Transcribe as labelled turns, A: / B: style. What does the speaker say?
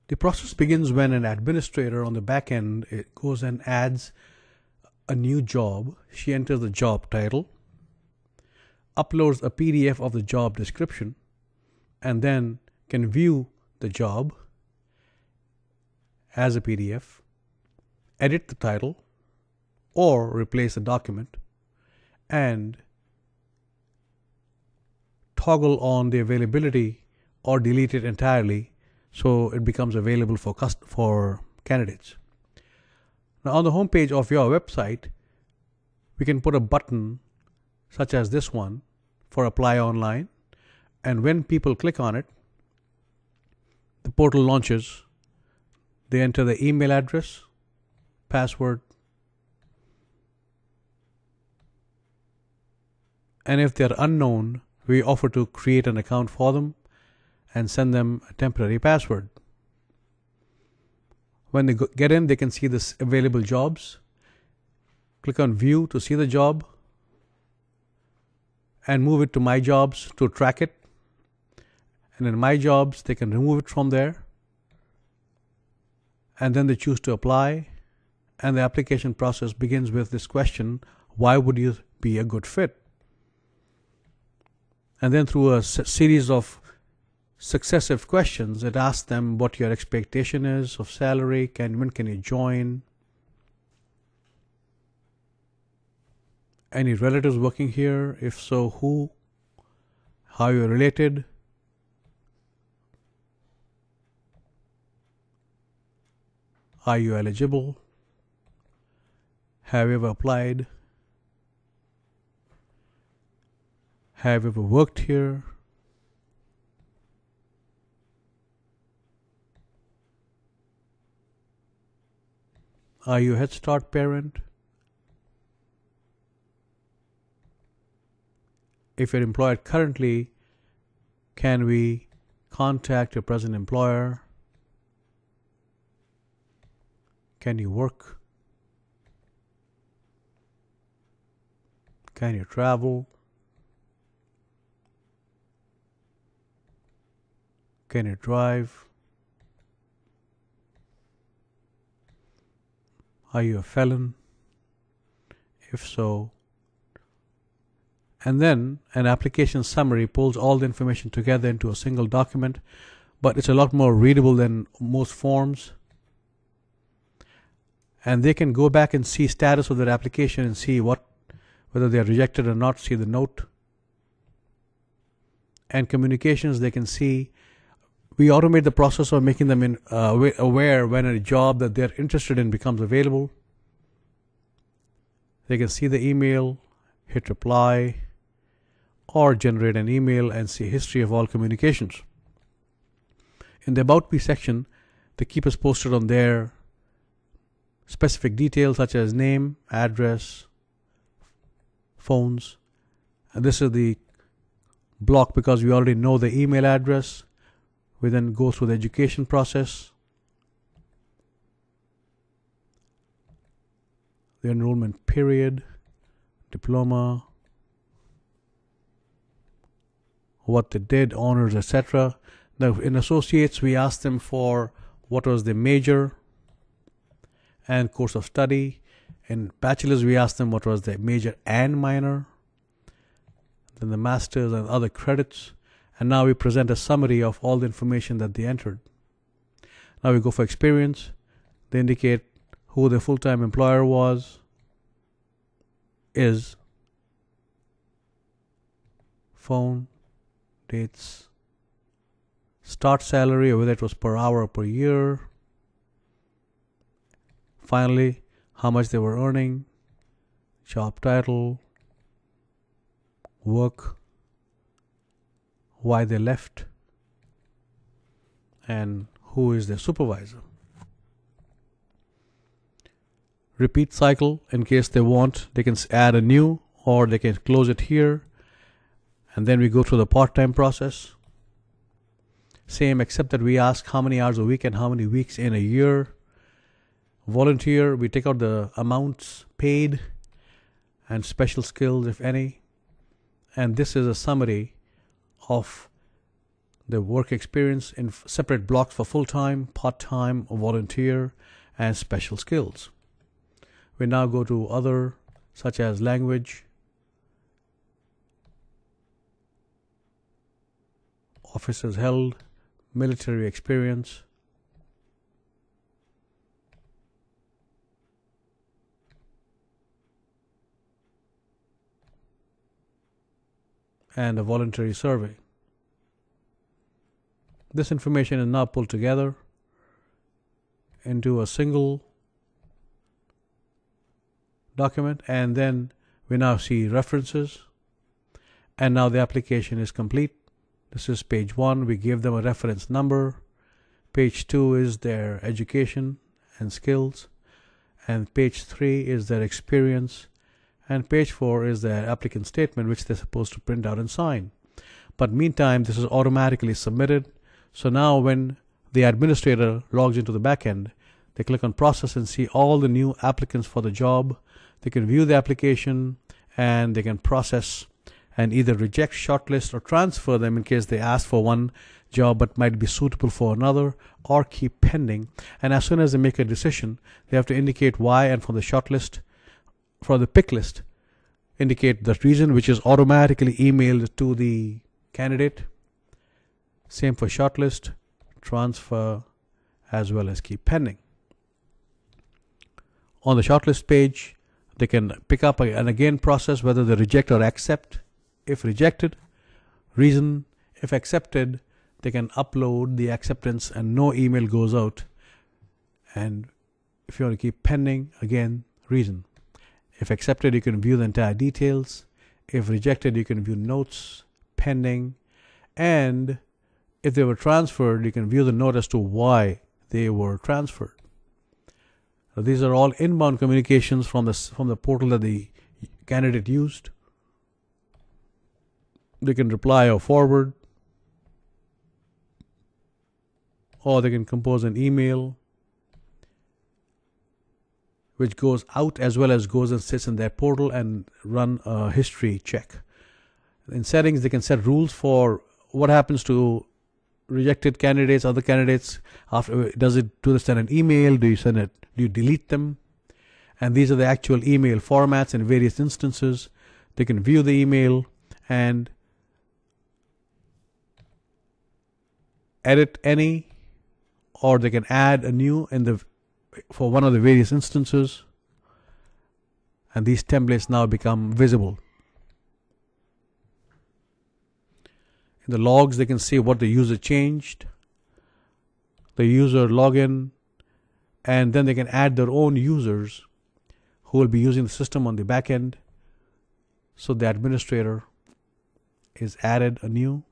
A: The process begins when an administrator on the back end goes and adds a new job. She enters the job title, uploads a PDF of the job description, and then can view the job as a PDF, edit the title, or replace the document, and toggle on the availability or delete it entirely so it becomes available for candidates. Now, on the home page of your website, we can put a button such as this one for apply online, and when people click on it, the portal launches. They enter the email address, password, and if they're unknown, we offer to create an account for them and send them a temporary password. When they get in, they can see the available jobs. Click on view to see the job and move it to my jobs to track it. And in my jobs, they can remove it from there. And then they choose to apply. And the application process begins with this question: why would you be a good fit? And then through a series of successive questions, it asks them what your expectation is of salary, when can you join, any relatives working here, if so, who, how you're related, are you eligible, have you ever applied, have you ever worked here, are you a Head Start parent, if you're employed currently, can we contact your present employer, can you work, can you travel, can you drive, are you a felon, if so. And then an application summary pulls all the information together into a single document, but it's a lot more readable than most forms. And they can go back and see status of their application and see whether they are rejected or not, see the note. And communications, they can see. We automate the process of making them aware when a job that they're interested in becomes available. They can see the email, hit reply, or generate an email and see history of all communications. In the About Me section, they keep us posted on their specific details such as name, address, phones. And this is the block because we already know the email address. We then go through the education process, the enrollment period, diploma, what they did, honors, etc. Now, in associates, we ask them for what was the major and course of study. In bachelor's, we ask them what was the major and minor, then the master's and other credits. And now we present a summary of all the information that they entered. Now we go for experience. They indicate who the full-time employer is, phone, dates, start salary, or whether it was per hour or per year. Finally, how much they were earning, job title, work, why they left, and who is their supervisor. Repeat cycle, in case they want, they can add a new or they can close it here. And then we go through the part-time process. Same, except that we ask how many hours a week and how many weeks in a year. Volunteer, we take out the amounts paid and special skills, if any. And this is a summary of the work experience in separate blocks for full-time, part-time, volunteer, and special skills. We now go to other, such as language, offices held, military experience, and a voluntary survey. This information is now pulled together into a single document, and then we now see references, and now the application is complete. This is page 1. We give them a reference number. Page 2 is their education and skills, and page 3 is their experience, and page 4 is their applicant statement, which they're supposed to print out and sign. But meantime, this is automatically submitted. So now when the administrator logs into the backend, they click on process and see all the new applicants for the job. They can view the application, and they can process and either reject, shortlist, or transfer them in case they ask for one job but might be suitable for another, or keep pending. And as soon as they make a decision, they have to indicate why, and for the shortlist, for the pick list, indicate the reason, which is automatically emailed to the candidate. Same for shortlist, transfer, as well as keep pending. On the shortlist page, they can pick up and again process whether they reject or accept. If rejected, reason. If accepted, they can upload the acceptance and no email goes out. And if you want to keep pending, again, reason. If accepted, you can view the entire details. If rejected, you can view notes, pending, and if they were transferred, you can view the note as to why they were transferred. Now, these are all inbound communications from the portal that the candidate used. They can reply or forward, or they can compose an email which goes out as well as goes and sits in their portal and run a history check. In settings, they can set rules for what happens to rejected candidates, other candidates. After, does it do send an email? Do you send it? Do you delete them? And these are the actual email formats in various instances. They can view the email and edit any, or they can add a new for one of the various instances, and these templates now become visible. In the logs, they can see what the user changed, the user login, and then they can add their own users who will be using the system on the back end. So the administrator is added anew.